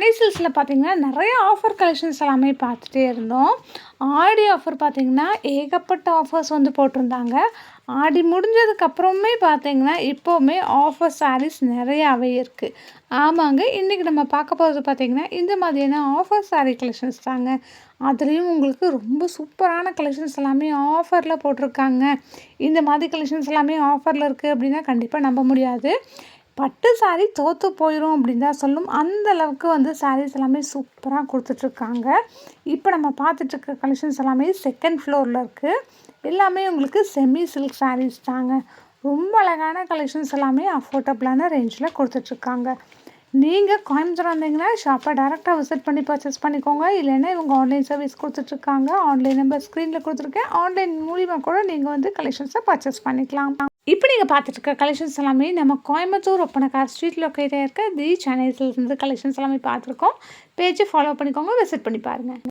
சென்னை சில்க்ஸில் பார்த்தீங்கன்னா நிறைய offer collections எல்லாமே பார்த்துட்டே இருந்தோம். ஆடி ஆஃபர் பார்த்தீங்கன்னா ஏகப்பட்ட ஆஃபர்ஸ் வந்து போட்டிருந்தாங்க. ஆடி முடிஞ்சதுக்கப்புறமே பார்த்தீங்கன்னா இப்போவுமே ஆஃபர் சாரீஸ் நிறையாவே இருக்குது. ஆமாங்க, இன்றைக்கி நம்ம பார்க்க போகிறது பார்த்தீங்கன்னா இந்த மாதிரியான ஆஃபர் சாரீ கலெக்ஷன்ஸ் தாங்க. அதுலேயும் உங்களுக்கு ரொம்ப சூப்பரான கலெக்ஷன்ஸ் எல்லாமே ஆஃபரில் போட்டிருக்காங்க. இந்த மாதிரி கலெக்ஷன்ஸ் எல்லாமே ஆஃபரில் இருக்குது அப்படின்னா கண்டிப்பாக நம்ப முடியாது. பட்டு சாரீ தோற்று போயிடும் அப்படின்னு தான் சொல்லும். அந்த அளவுக்கு வந்து சாரீஸ் எல்லாமே சூப்பராக கொடுத்துட்ருக்காங்க. இப்போ நம்ம பார்த்துட்ருக்க கலெக்ஷன்ஸ் எல்லாமே செகண்ட் ஃப்ளோரில் இருக்குது. எல்லாமே உங்களுக்கு செமி சில்க் சாரீஸ் தாங்க. ரொம்ப அழகான கலெக்ஷன்ஸ் எல்லாமே அஃபோர்டபுளான ரேஞ்சில் கொடுத்துட்ருக்காங்க. நீங்கள் கோயம்புத்தூர் வந்தீங்கன்னா ஷாப்பை டேரெக்டாக விசிட் பண்ணி பர்ச்சேஸ் பண்ணிக்கோங்க. இல்லைன்னா இவங்க ஆன்லைன் சர்வீஸ் கொடுத்துட்ருக்காங்க. ஆன்லைன் நம்பர் ஸ்க்ரீனில் கொடுத்துருக்கேன். ஆன்லைன் மூலிமா கூட நீங்கள் வந்து கலெக்ஷன்ஸை பர்ச்சேஸ் பண்ணிக்கலாம். இப்போ நீங்கள் பார்த்துட்டு கலெக்ஷன்ஸ் எல்லாமே நம்ம கோயம்புத்தூர் ஒப்பனக்கார் ஸ்ட்ரீட் லொக்கேட்டாக இருக்க தி சென்னை சில்க்ஸ் கலெக்ஷன்ஸ் எல்லாமே பார்த்துருக்கோம். பேஜை ஃபாலோ பண்ணிக்கோங்க, விசிட் பண்ணி பாருங்கள்.